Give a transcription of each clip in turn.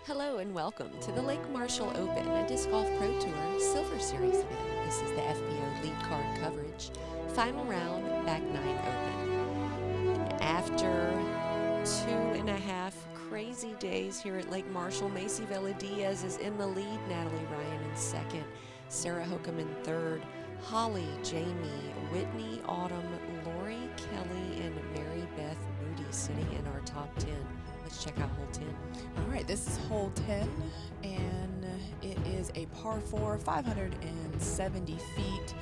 Hello and welcome to the Lake Marshall Open, a Disc Golf Pro Tour Silver Series event. This is the FBO lead card coverage. Final round, back nine open. After 2.5 crazy days here at Lake Marshall, Macy Vela-Diaz is in the lead, Natalie Ryan in second, Sarah Hokum in third, Holly, Jamie, Whitney, Autumn, Lori, Kelly, and Mary Beth Moody sitting in our top 10. Let's check out hole 10. All right, this is hole 10, and it is a par 4, 570 feet.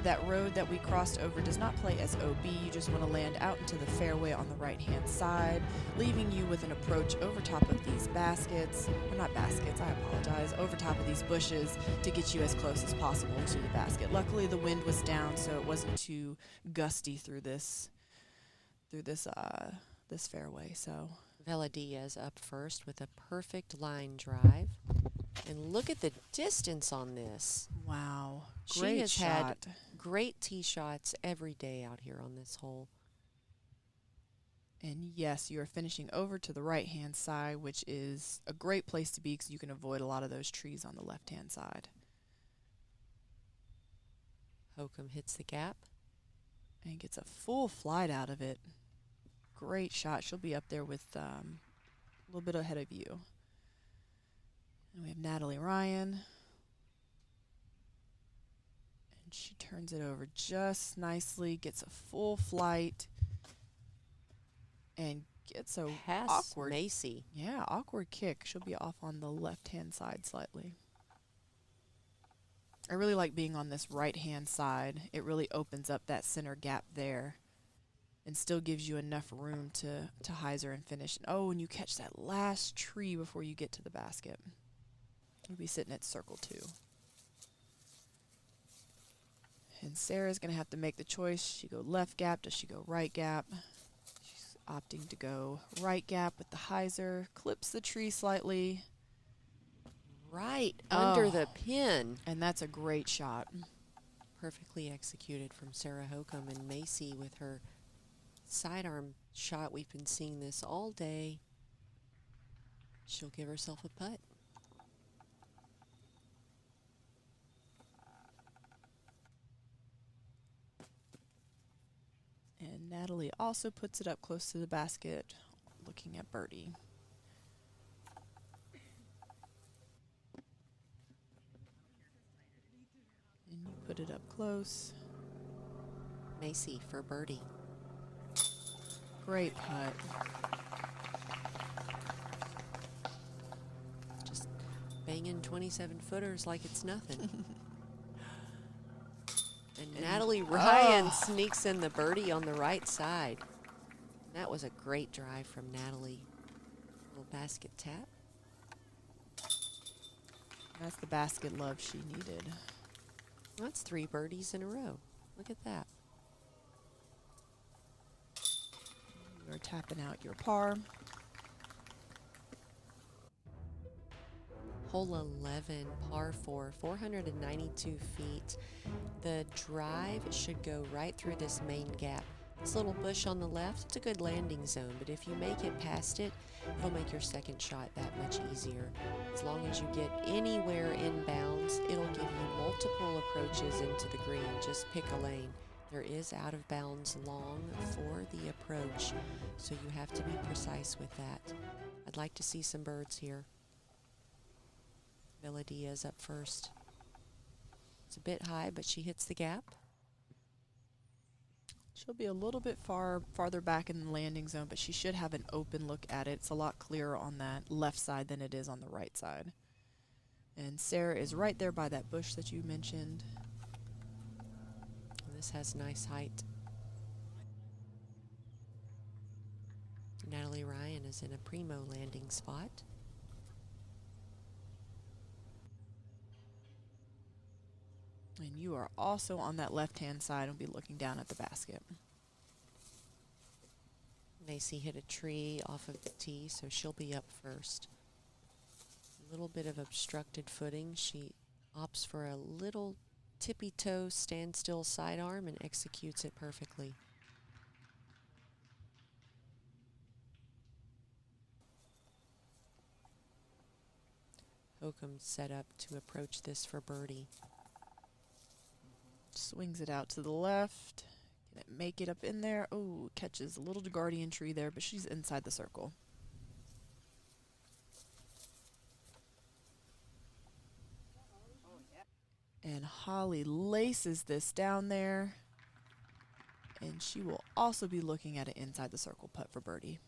That road that we crossed over does not play as OB. You just want to land out into the fairway on the right-hand side, leaving you with an approach over top of these baskets, or not baskets, I apologize, over top of these bushes to get you as close as possible to the basket. Luckily, the wind was down, so it wasn't too gusty through this fairway. So Vela-Diaz up first with a perfect line drive. And look at the distance on this. wow, She great has shot. had great tee shots every day out here on this hole. And yes, you are finishing over to the right-hand side, which is a great place to be because you can avoid a lot of those trees on the left-hand side. Hokum hits the gap. And gets a full flight out of it. Great shot. She'll be up there with a little bit ahead of you. And we have Natalie Ryan. And she turns it over just nicely, gets a full flight, and gets a Pass awkward, Macy. awkward kick. She'll be off on the left-hand side slightly. I really like being on this right-hand side. It really opens up that center gap there and still gives you enough room to hyzer and finish. Oh, and you catch that last tree before you get to the basket. You'll be sitting at circle 2. And Sarah's going to have to make the choice. Does she go left gap? Does she go right gap? She's opting to go right gap with the hyzer. Clips the tree slightly. Right under Oh. the pin. And that's a great shot. Perfectly executed from Sarah Hokum, and Macy with her sidearm shot. We've been seeing this all day. She'll give herself a putt. And Natalie also puts it up close to the basket, looking at birdie. And you put it up close. Macy for birdie. Great putt. Just banging 27-footers like it's nothing. And Natalie Ryan sneaks in the birdie on the right side. That was a great drive from Natalie. Little basket tap. That's the basket love she needed. That's 3 birdies in a row. Look at that. You're tapping out your par. Hole 11, par 4, 492 feet. The drive should go right through this main gap. This little bush on the left, it's a good landing zone, but if you make it past it, it'll make your second shot that much easier. As long as you get anywhere in bounds, it'll give you multiple approaches into the green. Just pick a lane. There is out of bounds long for the approach, so you have to be precise with that. I'd like to see some birds here. Vela-Diaz up first. It's a bit high, but she hits the gap. She'll be a little bit farther back in the landing zone, but she should have an open look at it. It's a lot clearer on that left side than it is on the right side. And Sarah is right there by that bush that you mentioned. And this has nice height. Natalie Ryan is in a primo landing spot. And you are also on that left-hand side and be looking down at the basket. Macy hit a tree off of the tee, so she'll be up first. A little bit of obstructed footing. She opts for a little tippy-toe standstill sidearm and executes it perfectly. Hokum set up to approach this for birdie. Swings it out to the left. Can it make it up in there? Oh, catches a little guardian tree there, but she's inside the circle. And Holly laces this down there. And she will also be looking at it inside the circle putt for birdie.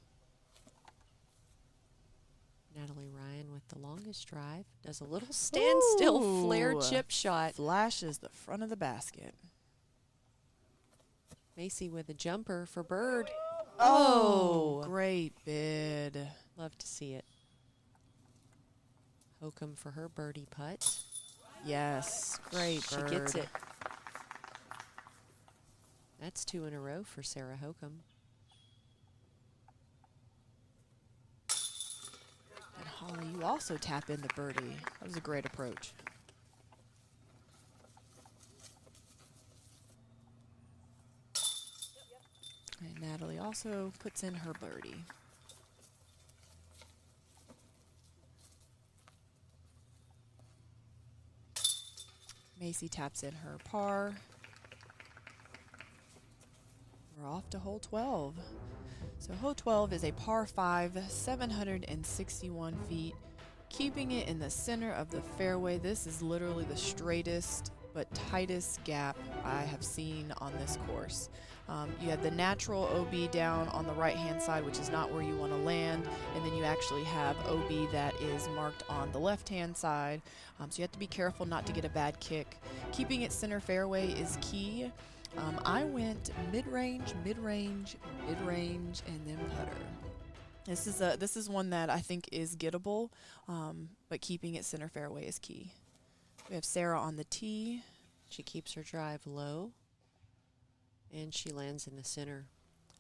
Natalie Ryan with the longest drive does a little standstill flare chip shot. Flashes the front of the basket. Macy with a jumper for bird. Oh, great bid. Love to see it. Hokum for her birdie putt. Yes, great She bird. gets it. That's 2 in a row for Sarah Hokum. And Holly, you also tap into birdie. That was a great approach. And Natalie also puts in her birdie. Macy taps in her par. We're off to hole 12. So hole 12 is a par 5, 761 feet, keeping it in the center of the fairway. This is literally the straightest but tightest gap I have seen on this course. You have the natural OB down on the right-hand side, which is not where you want to land, and then you actually have OB that is marked on the left-hand side. So you have to be careful not to get a bad kick. Keeping it center fairway is key. I went mid-range, mid-range, mid-range, and then putter. This is one that I think is gettable, but keeping it center fairway is key. We have Sarah on the tee. She keeps her drive low, and she lands in the center.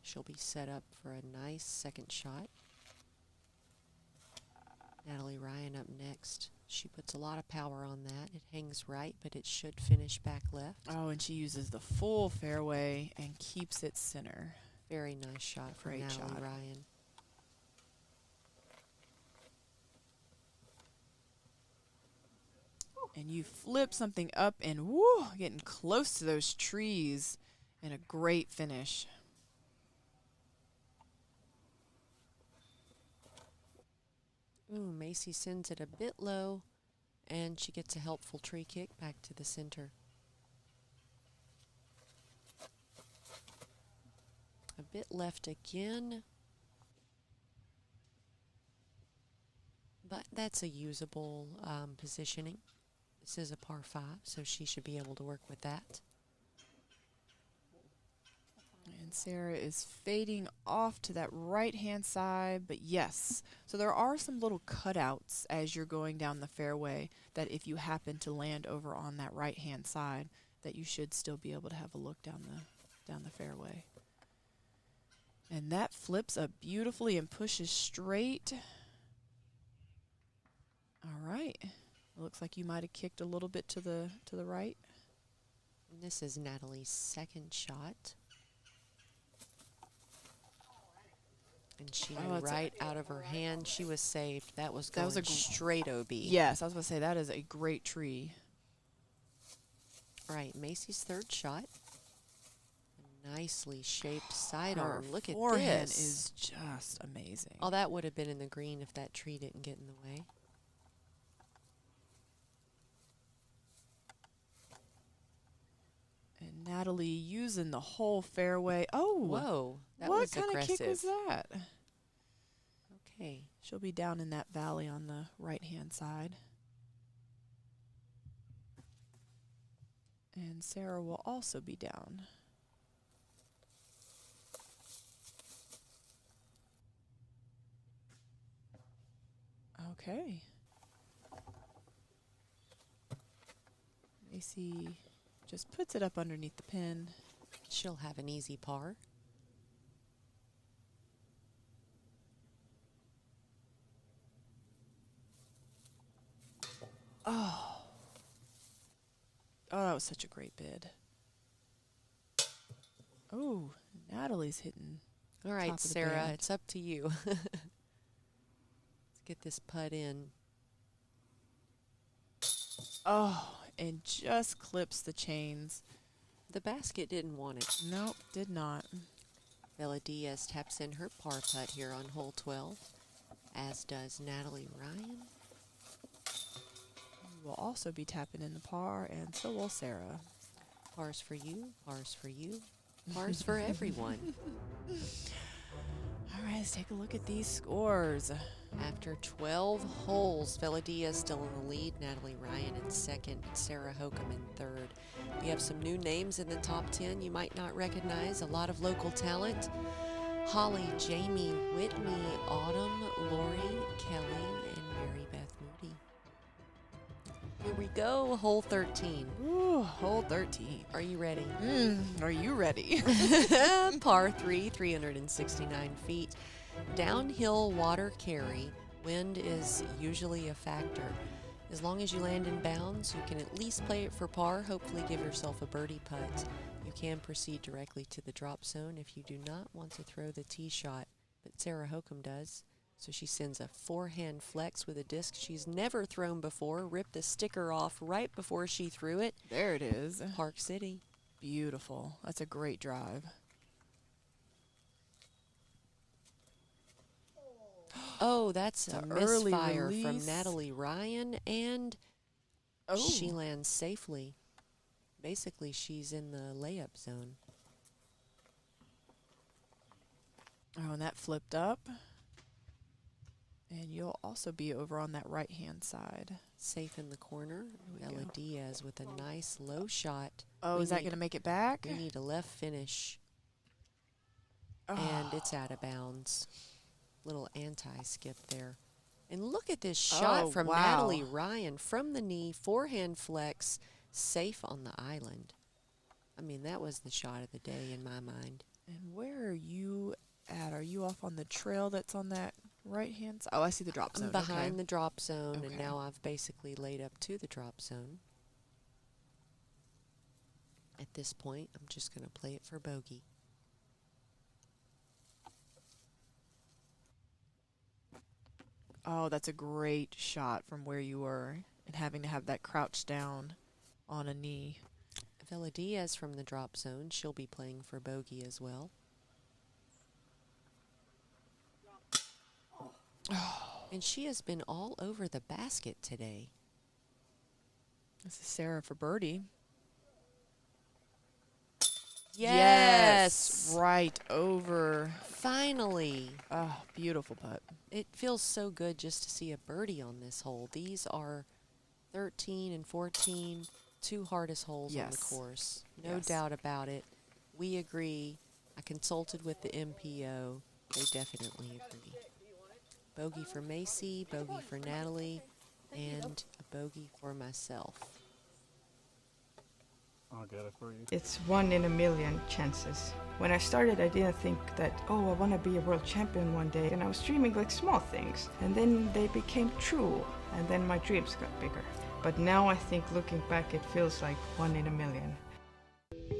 She'll be set up for a nice second shot. Natalie Ryan up next. She puts a lot of power on that. It hangs right, but it should finish back left. Oh, and she uses the full fairway and keeps it center. Very nice shot from Great Natalie shot. Ryan. And you flip something up and woo, getting close to those trees, and a great finish. Ooh, Macy sends it a bit low, and she gets a helpful tree kick back to the center. A bit left again. But that's a usable positioning. This is a par 5, so she should be able to work with that. And Sarah is fading off to that right-hand side, but yes. So there are some little cutouts as you're going down the fairway that if you happen to land over on that right-hand side, that you should still be able to have a look down the fairway. And that flips up beautifully and pushes straight. All right. It looks like you might have kicked a little bit to the right. And this is Natalie's second shot. And she went right out of her hand. She was saved. That was going straight OB. Yes, I was going to say that is a great tree. All right, Macy's third shot. A nicely shaped sidearm. Look at forehand this. Is just amazing. Oh, that would have been in the green if that tree didn't get in the way. And Natalie using the whole fairway. Oh, whoa, that what was kind aggressive. of kick was that? Okay. She'll be down in that valley on the right-hand side. And Sarah will also be down. Okay. Macy just puts it up underneath the pin. She'll have an easy par. Oh, that was such a great bid. Oh, Natalie's hitting. All right, top of the Sarah, band. it's up to you. Let's get this putt in. Oh, and just clips the chains. The basket didn't want it. Nope, did not. Bella Diaz taps in her par putt here on hole 12, as does Natalie Ryan. We'll also be tapping in the par, and so will Sarah. Pars for you, pars for you, pars for everyone. All right, let's take a look at these scores. After 12 holes, Bella Diaz still in the lead, Natalie Ryan in second, Sarah Hokum in third. We have some new names in the top 10 you might not recognize, a lot of local talent. Holly, Jamie, Whitney, Autumn, Lori, Kelly, and Mary Beth Moody. Here we go, hole 13. Ooh, hole 13. Are you ready? Are you ready? Par 3, 369 feet. Downhill water carry. Wind is usually a factor. As long as you land in bounds, you can at least play it for par, hopefully give yourself a birdie putt. You can proceed directly to the drop zone if you do not want to throw the tee shot, but Sarah Hokum does. So she sends a forehand flex with a disc she's never thrown before, ripped the sticker off right before she threw it. There it is. Park City. Beautiful. That's a great drive. Oh, that's a The early misfire from release. Natalie Ryan, and she lands safely. Basically, she's in the layup zone. Oh, and that flipped up. And you'll also be over on that right-hand side. Safe in the corner. There we Ella go. Diaz with a nice low shot. Oh, We is that need- going to make it back? We need a left finish, Oh. and it's out of bounds. Little anti-skip there. And look at this shot Oh, from wow. Natalie Ryan from the knee, forehand flex, safe on the island. I mean, that was the shot of the day in my mind. And where are you at? Are you off on the trail that's on that right-hand side? Oh, I see the drop zone. I'm behind okay. the drop zone, and Okay. now I've basically laid up to the drop zone. At this point, I'm just going to play it for bogey. Oh, that's a great shot from where you were and having to have that crouch down on a knee. Vela Diaz from the drop zone. She'll be playing for bogey as well. And she has been all over the basket today. This is Sarah for birdie. Yes! Right over. Finally! Oh, beautiful putt. It feels so good just to see a birdie on this hole. These are 13 and 14, two hardest holes on the Yes. course. No Yes. doubt about it. We agree. I consulted with the MPO. They definitely agree. Bogey for Macy, bogey for Natalie, and a bogey for myself. I'll get it for you. It's 1 in a million chances. When I started, I didn't think that, oh, I want to be a world champion one day. And I was dreaming like small things. And then they became true. And then my dreams got bigger. But now I think looking back, it feels like 1 in a million.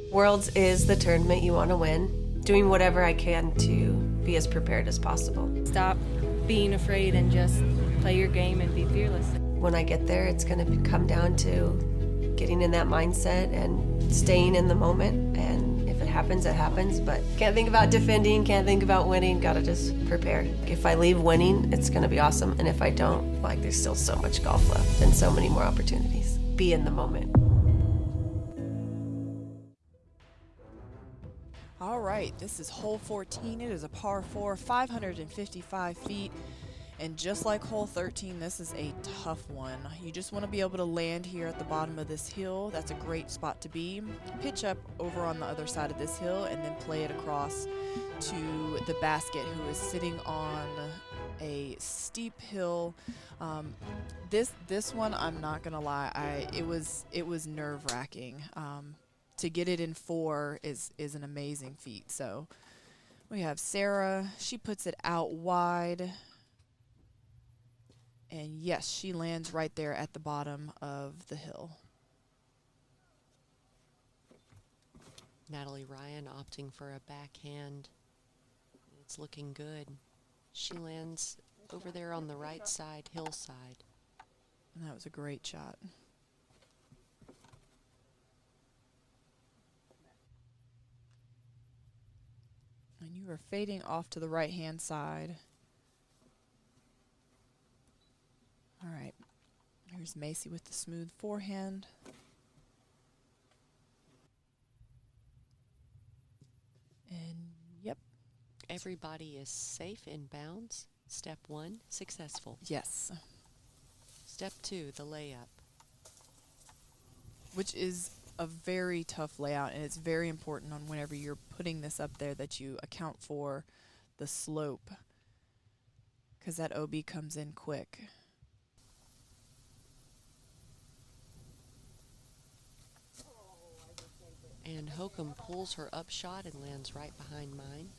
Worlds is the tournament you want to win. Doing whatever I can to be as prepared as possible. Stop being afraid and just play your game and be fearless. When I get there, it's going to come down to getting in that mindset and staying in the moment. And if it happens, it happens. But can't think about defending, can't think about winning, gotta just prepare. If I leave winning, it's going to be awesome. And if I don't, like, there's still so much golf left and so many more opportunities. Be in the moment. All right, this is hole 14. It is a par 4, 555 feet. And just like hole 13, this is a tough one. You just want to be able to land here at the bottom of this hill. That's a great spot to be. Pitch up over on the other side of this hill and then play it across to the basket, who is sitting on a steep hill. This one, I'm not gonna lie, it was nerve-wracking. To get it in 4 is an amazing feat. So we have Sarah. She puts it out wide. And yes, she lands right there at the bottom of the hill. Natalie Ryan opting for a backhand. It's looking good. She lands over there on the right side, hillside. And that was a great shot. And you are fading off to the right-hand side. All right. Here's Macy with the smooth forehand. And, yep. Everybody is safe in bounds. Step 1, successful. Yes. Step 2, the layup. Which is a very tough layout, and it's very important on whenever you're putting this up there that you account for the slope, because that OB comes in quick. And Hokum pulls her up shot and lands right behind mine.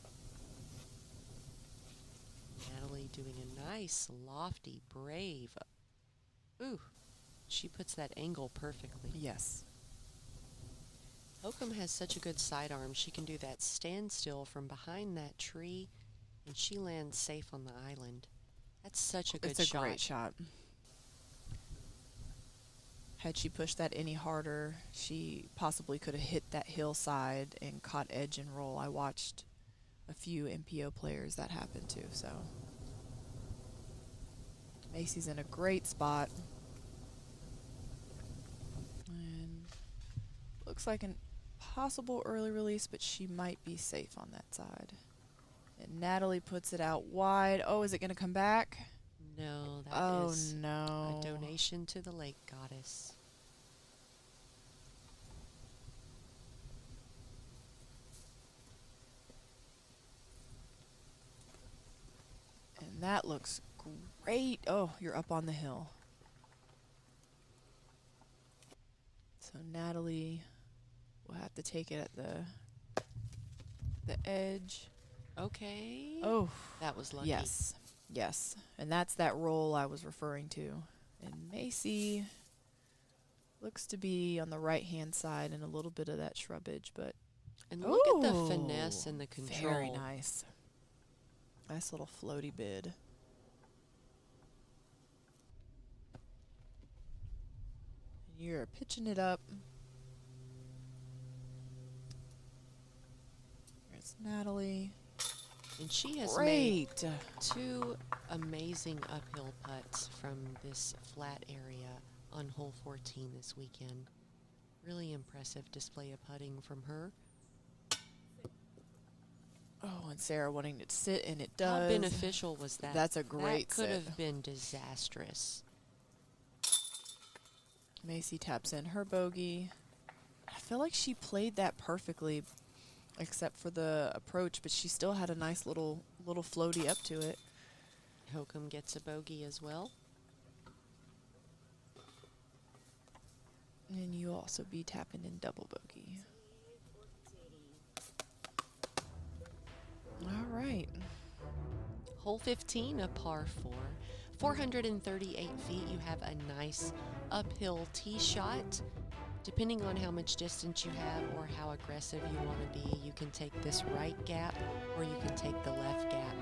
Natalie doing a nice, lofty, brave. Ooh, she puts that angle perfectly. Yes. Hokum has such a good sidearm. She can do that standstill from behind that tree, and she lands safe on the island. That's such a good shot. It's a great shot. Had she pushed that any harder, she possibly could have hit that hillside and caught edge and roll. I watched a few MPO players that happen to, so. Macy's in a great spot. And looks like an possible early release, but she might be safe on that side. And Natalie puts it out wide. Oh, is it going to come back? No, that is no. a donation to the lake goddess. And that looks great. Oh, you're up on the hill. So Natalie will have to take it at the edge. Okay. Oh, That was lucky. yes. Yes. And that's that roll I was referring to. And Macy looks to be on the right-hand side and a little bit of that shrubbage, but And look at the Ooh, finesse and the control. very nice. Nice little floaty bid. And you're pitching it up. Here's Natalie. And she has made Great. 2 amazing uphill putts from this flat area on hole 14 this weekend. Really impressive display of putting from her. Oh, and Sarah wanting it to sit, and it How does. beneficial was that? That's a great That could sit. have been disastrous. Macy taps in her bogey. I feel like she played that perfectly, except for the approach, but she still had a nice little floaty up to it. Hokum gets a bogey as well. And you also be tapping in double bogey. All right. Hole 15, a par 4. 438 feet. You have a nice uphill tee shot. Depending on how much distance you have or how aggressive you want to be, you can take this right gap or you can take the left gap.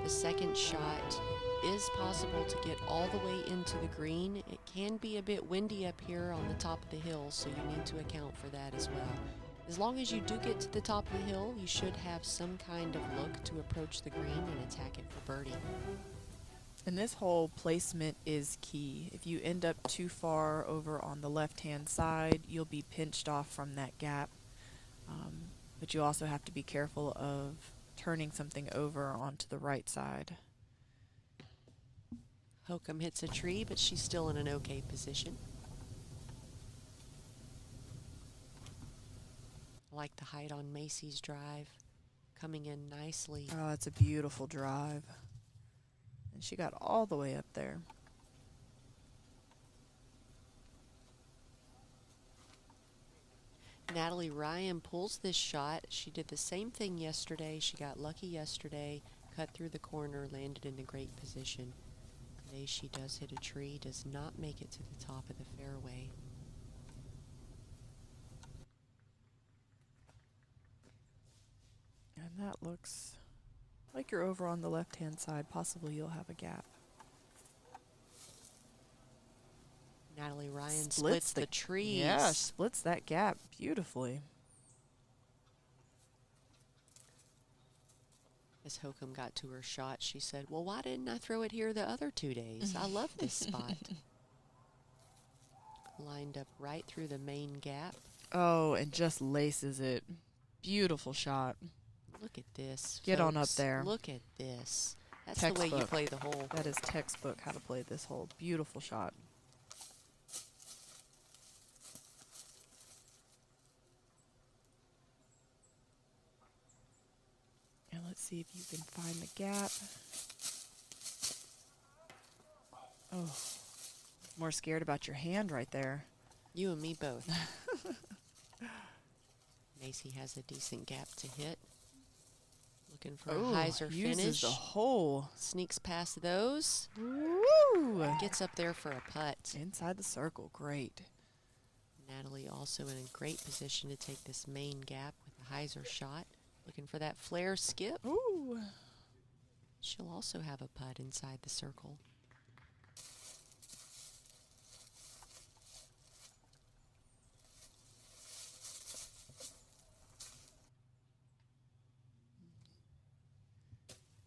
The second shot is possible to get all the way into the green. It can be a bit windy up here on the top of the hill, so you need to account for that as well. As long as you do get to the top of the hill, you should have some kind of look to approach the green and attack it for birdie. And this whole placement is key. If you end up too far over on the left-hand side, you'll be pinched off from that gap. But you also have to be careful of turning something over onto the right side. Hokum hits a tree, but she's still in an okay position. I like the height on Macy's drive, coming in nicely. Oh, it's a beautiful drive. And she got all the way up there. Natalie Ryan pulls this shot. She did the same thing yesterday. She got lucky yesterday, cut through the corner, landed in a great position. Today she does hit a tree, does not make it to the top of the fairway. And that looks like you're over on the left-hand side. Possibly you'll have a gap. Natalie Ryan splits the trees. Yeah, splits that gap beautifully. As Hokum got to her shot, she said, "Well, why didn't I throw it here the other 2 days? I love this spot." Lined up right through the main gap. Oh, and just laces it. Beautiful shot. Look at this. Get on up folks. there. Look at this. That's the way you Textbook. play the hole. That is textbook how to play this hole. Beautiful shot. And let's see if you can find the gap. Oh, more scared about your hand right there. You and me both. Macy has a decent gap to hit. Looking for a hyzer uses finish. the hole. Sneaks past those. Woo! Gets up there for a putt. Inside the circle. Great. Natalie also in a great position to take this main gap with a hyzer shot. Looking for that flare skip. Ooh. She'll also have a putt inside the circle.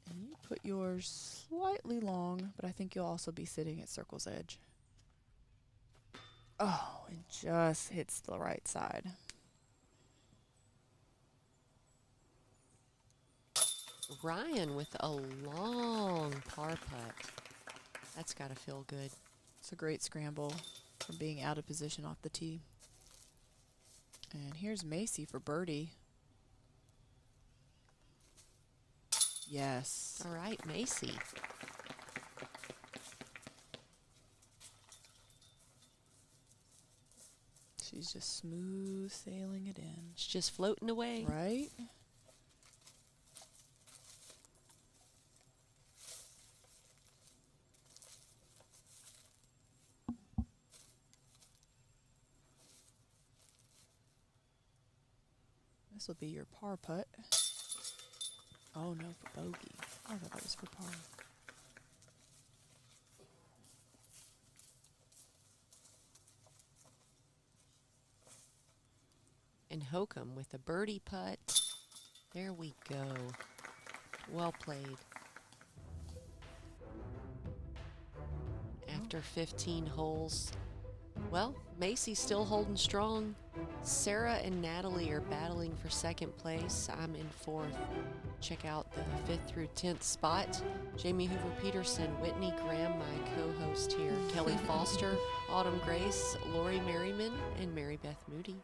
And you put yours slightly long, but I think you'll also be sitting at circle's edge. Oh, it just hits the right side. Ryan with a long par putt. That's got to feel good. It's a great scramble from being out of position off the tee. And here's Macy for birdie. Yes. All right, Macy. She's just smooth sailing it in. She's just floating away. Right? This will be your par putt. Oh no, for bogey. I thought that was for par. And Hokum with a birdie putt. There we go. Well played. After 15 holes, well, Macy's still holding strong. Sarah and Natalie are battling for second place. I'm in fourth. Check out the 5th through 10th spot. Jamie Hoover Peterson, Whitney Graham, my co-host here, Kelly Foster, Autumn Grace, Lori Merriman, and Mary Beth Moody.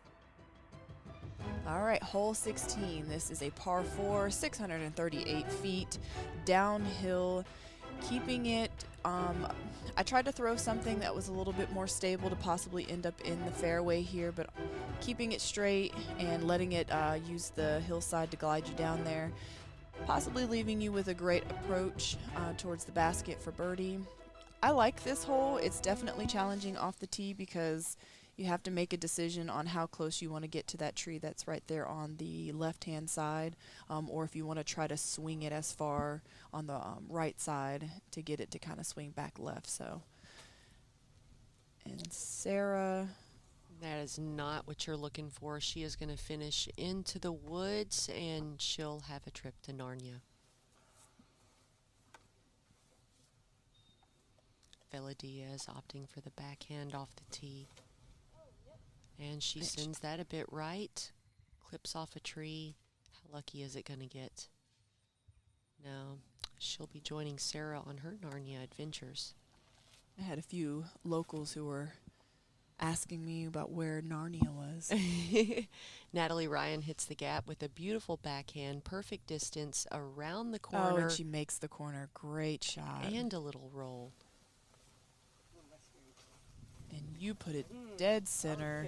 All right, hole 16. This is a par 4, 638 feet, downhill, keeping it. I tried to throw something that was a little bit more stable to possibly end up in the fairway here, but keeping it straight and letting it use the hillside to glide you down there, possibly leaving you with a great approach towards the basket for birdie. I like this hole. It's definitely challenging off the tee because you have to make a decision on how close you want to get to that tree that's right there on the left-hand side, or if you want to try to swing it as far on the right side to get it to kind of swing back left. So, and Sarah, That is not what you're looking for. She is going to finish into the woods, and she'll have a trip to Narnia. Vela Diaz opting for the backhand off the tee. And she sends that a bit right. Clips off a tree. How lucky is it going to get? No, she'll be joining Sarah on her Narnia adventures. I had a few locals who were asking me about where Narnia was. Natalie Ryan hits the gap with a beautiful backhand, perfect distance around the Oh, corner, and she makes the corner. Great shot. and a little roll. And you put it dead center.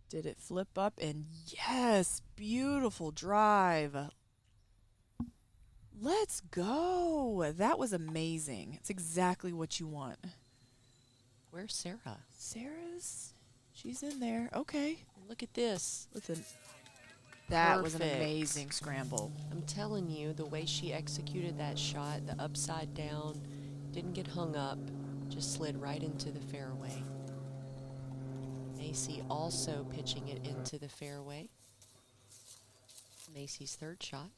Did it flip up? And yes, beautiful drive. Let's go. That was amazing. It's exactly what you want. Where's Sarah? She's in there. Okay. Look at this. Listen, that was an Perfect. amazing scramble. I'm telling you, the way she executed that shot, the upside down, didn't get hung up, just slid right into the fairway. Macy also pitching it into the fairway. Macy's third shot.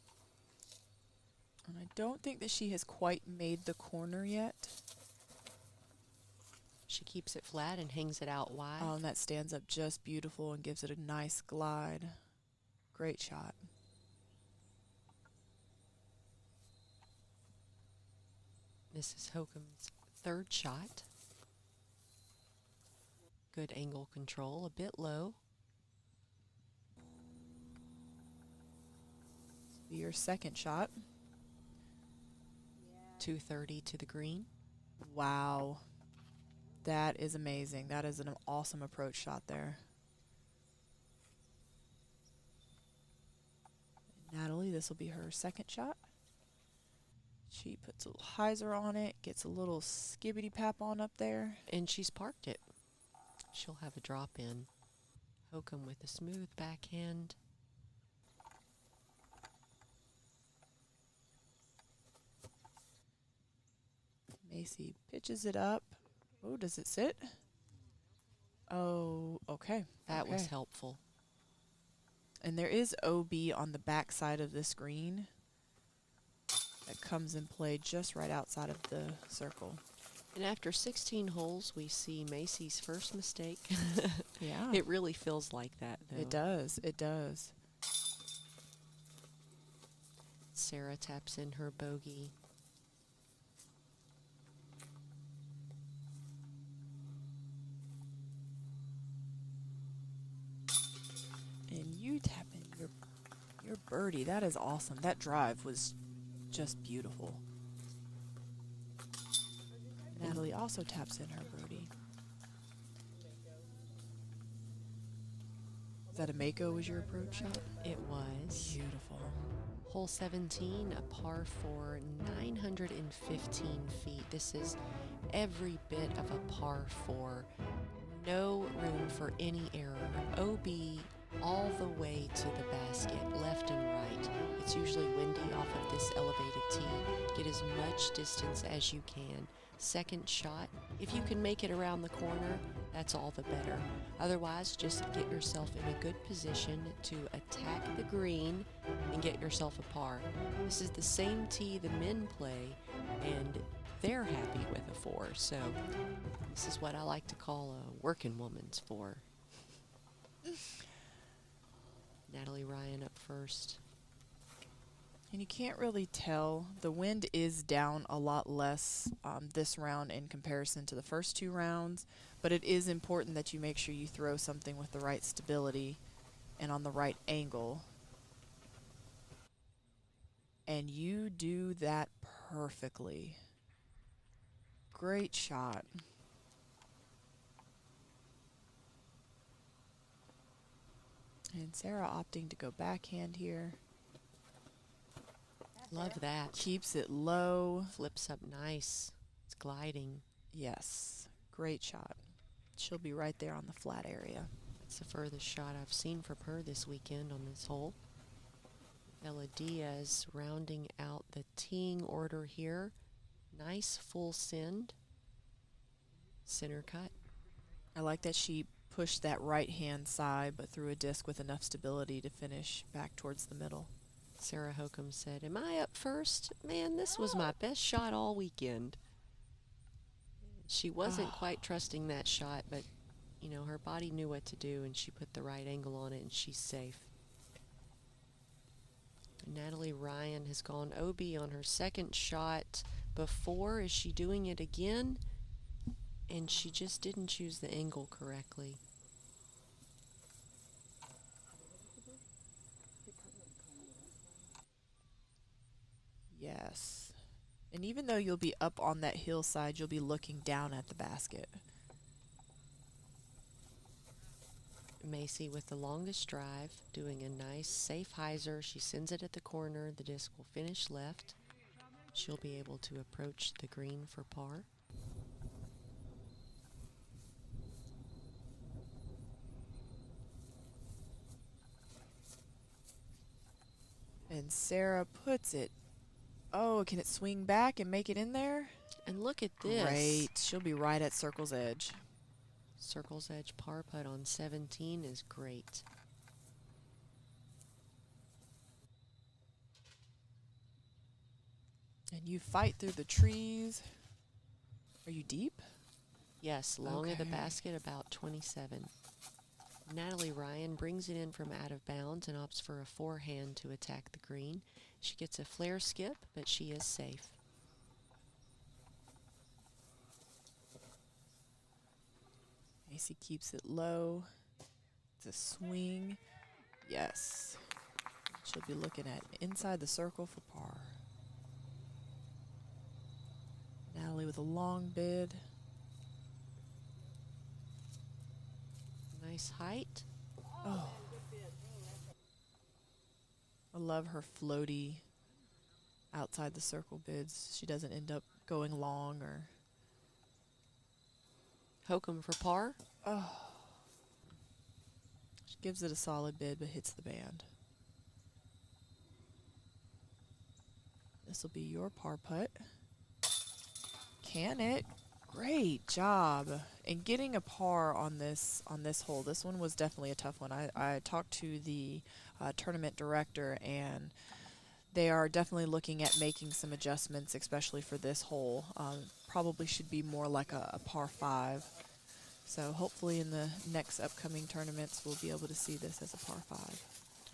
And I don't think that she has quite made the corner yet. She keeps it flat and hangs it out wide. Oh, and that stands up just beautiful and gives it a nice glide. Great shot. Mrs. Hokum's third shot. Good angle control, a bit low. Your second shot. 230 to the green. Wow. That is amazing. That is an awesome approach shot there. Natalie, this will be her second shot. She puts a little hyzer on it, gets a little skibbity pap on up there. And she's parked it. She'll have a drop in. Hokum with a smooth backhand. Macy pitches it up. Oh, does it sit? Oh, okay. That was okay. helpful. And there is OB on the back side of this green that comes in play just right outside of the circle. And after 16 holes, we see Macy's first mistake. Yeah. It really feels like that, though. It does. It does. Sarah taps in her bogey. And you tap in your birdie. That is awesome. That drive was just beautiful. Natalie also taps in her birdie. Is that a Mako was your approach shot? It was. Beautiful. Hole 17, a par 4, 915 feet. This is every bit of a par 4. No room for any error. OB all the way to the basket, left and right. It's usually windy off of this elevated tee. Get as much distance as you can. Second shot, if you can make it around the corner, that's all the better. Otherwise, just get yourself in a good position to attack the green and get yourself a par. This is the same tee the men play, and they're happy with a 4. So this is what I like to call a working woman's 4. Natalie Ryan up first. And you can't really tell. The wind is down a lot less this round in comparison to the first 2 rounds, but it is important that you make sure you throw something with the right stability and on the right angle. And you do that perfectly. Great shot. And Sarah opting to go backhand here. Love that. Keeps it low. Flips up nice. It's gliding. Yes, great shot. She'll be right there on the flat area. It's the furthest shot I've seen from her this weekend on this hole. Bella Diaz rounding out the teeing order here. Nice full send. Center cut. I like that she pushed that right-hand side, but threw a disc with enough stability to finish back towards the middle. Sarah Hokum said, "Am I up first? Man, this was my best shot all weekend." She wasn't quite trusting that shot, but, you know, her body knew what to do, and she put the right angle on it, and she's safe. Natalie Ryan has gone OB on her second shot before. Is she doing it again? And she just didn't choose the angle correctly. Yes. And even though you'll be up on that hillside, you'll be looking down at the basket. Macy with the longest drive, doing a nice safe hyzer. She sends it at the corner. The disc will finish left. She'll be able to approach the green for par. And Sarah puts it. Oh, can it swing back and make it in there? And look at this. Great. She'll be right at circle's edge. Circle's edge par putt on 17 is great. And you fight through the trees. Are you deep? Yes, long of the Okay. basket, about 27. Natalie Ryan brings it in from out of bounds and opts for a forehand to attack the green. She gets a flare skip, but she is safe. Macy keeps it low. It's a swing. Yes. She'll be looking at inside the circle for par. Natalie with a long bid. Nice height. Oh. I love her floaty outside the circle bids. She doesn't end up going long or. Hokum for par. Oh. She gives it a solid bid but hits the band. This will be your par putt. Can it? Great job. And getting a par on this hole. This one was definitely a tough one. I talked to the tournament director, and they are definitely looking at making some adjustments, especially for this hole. Probably should be more like a par 5. So hopefully in the next upcoming tournaments we'll be able to see this as a par 5.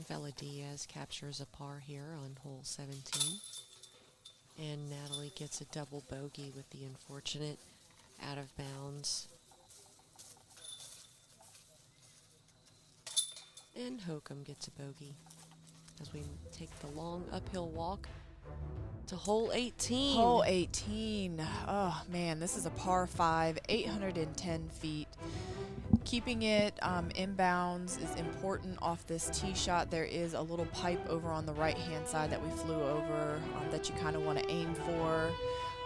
Vela Diaz captures a par here on hole 17. And Natalie gets a double bogey with the unfortunate out of bounds. And Hokum gets a bogey as we take the long uphill walk to hole 18. Hole 18. Oh man, this is a par 5, 810 feet. Keeping it inbounds is important off this tee shot. There is a little pipe over on the right-hand side that we flew over that you kind of want to aim for.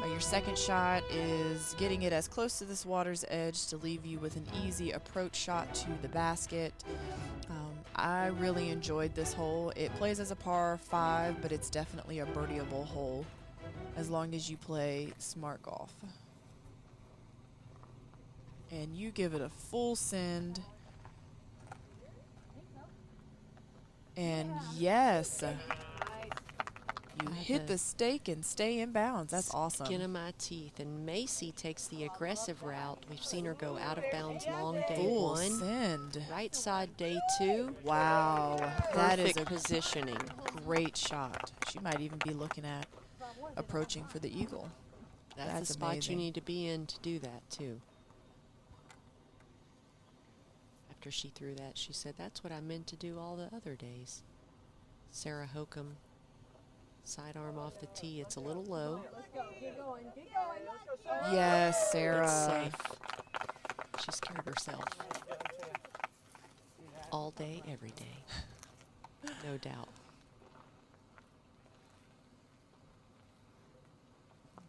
Your second shot is getting it as close to this water's edge to leave you with an easy approach shot to the basket. I really enjoyed this hole. It plays as a par 5, but it's definitely a birdieable hole as long as you play smart golf. And you give it a full send. And yes, you hit the stake and stay in bounds. That's awesome. Skin of my teeth. And Macy takes the aggressive route. We've seen her go out of bounds long day Full 1. send. Right side day 2. Wow, that is Perfect a positioning. great shot. She might even be looking at approaching for the eagle. That's That's the spot amazing. you need to be in to do that, too. After she threw that, she said, "That's what I meant to do all the other days." Sarah Hokum, sidearm off the tee. It's a little low. Yes, Sarah. It's safe. She scared herself. All day, every day. No doubt.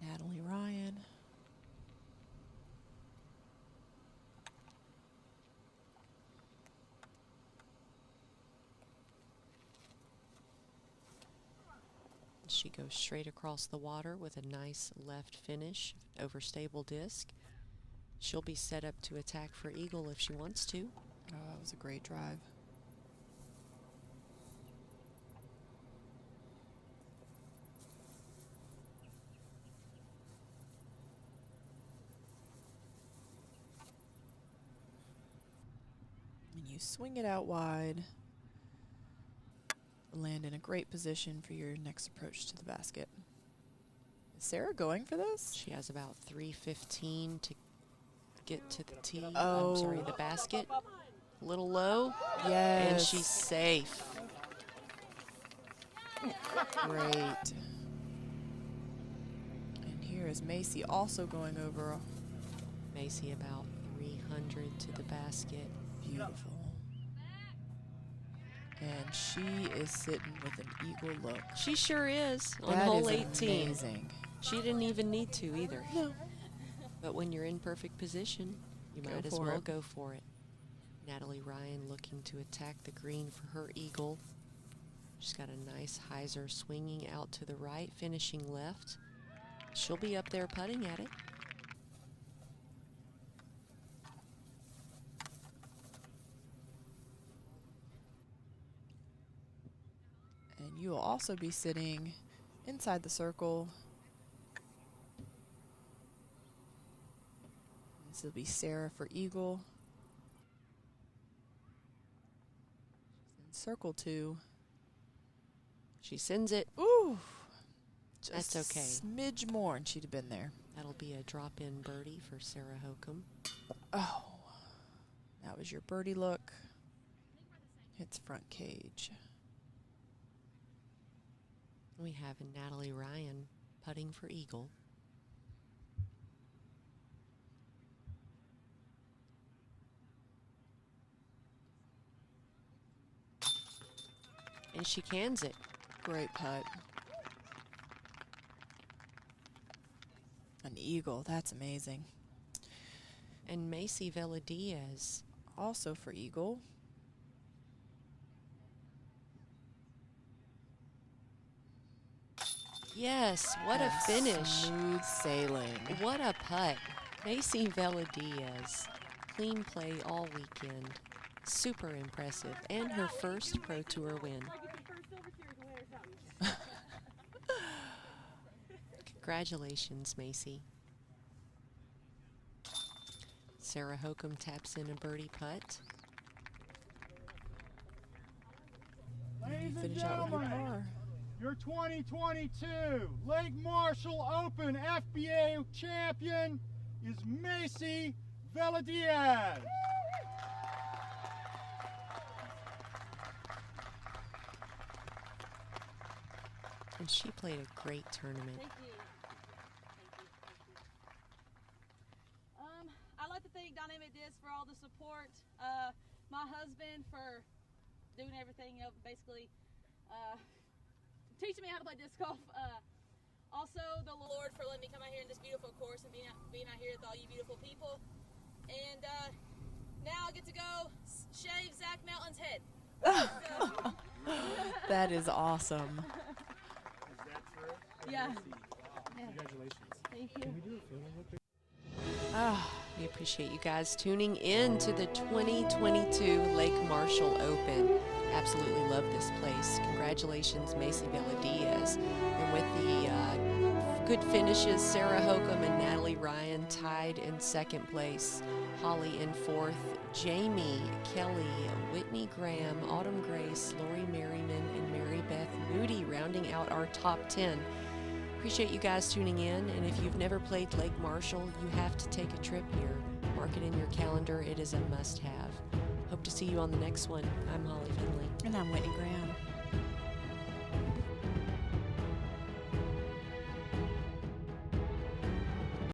Natalie Ryan. She goes straight across the water with a nice left finish over stable disc. She'll be set up to attack for eagle if she wants to. Oh, that was a great drive. And you swing it out wide. Land in a great position for your next approach to the basket. Is Sarah going for this? She has about 3:15 to get to the tee. Oh. I'm sorry, the basket. A little low. Yes. And she's safe. Great. And here is Macy also going over. Macy about 300 to the basket. Beautiful. And she is sitting with an eagle look. She sure is on That hole is 18. amazing. She didn't even need to either. No. But when you're in perfect position, you Go might as for well it. go for it. Natalie Ryan looking to attack the green for her eagle. She's got a nice hyzer swinging out to the right, finishing left. She'll be up there putting at it. And you will also be sitting inside the circle This will be Sarah for eagle. In circle 2. She sends it. Ooh. That's Just okay. a smidge more and she'd have been there. That'll be a drop-in birdie for Sarah Hokum. Oh. That was your birdie look. Hits front cage. We have Natalie Ryan putting for eagle. And she cans it. Great putt. An eagle. That's amazing. And Macy Vela-Diaz. Also for eagle. Yes, what a And finish. Smooth sailing. What a putt. Macy Vela-Diaz. Clean play all weekend. Super impressive. And her first Pro Tour win. Congratulations, Macy. Sarah Hokum taps in a birdie putt. Ladies and Finish out with your gentlemen, par. your 2022 Lake Marshall Open FBA champion is Macy Vela-Diaz. And she played a great tournament. Thank you. I'd like to thank Dynamic Disc for all the support. My husband for doing everything, basically teaching me how to play disc golf. Also, the Lord for letting me come out here in this beautiful course and being out here with all you beautiful people. And now I get to go shave Zach Mountain's head. That is awesome. Is that true? Yeah. Congratulations. Thank you. We appreciate you guys tuning in to the 2022 Lake Marshall Open. Absolutely love this place. Congratulations, Macy Vela-Diaz. And with the good finishes, Sarah Hokum and Natalie Ryan tied in second place. Holly in fourth. Jamie, Kelly, Whitney Graham, Autumn Grace, Lori Merriman, and Mary Beth Moody rounding out our top 10. Appreciate you guys tuning in, and if you've never played Lake Marshall, you have to take a trip here. Mark it in your calendar. It is a must-have. Hope to see you on the next one. I'm Holly Finley. And I'm Whitney Graham.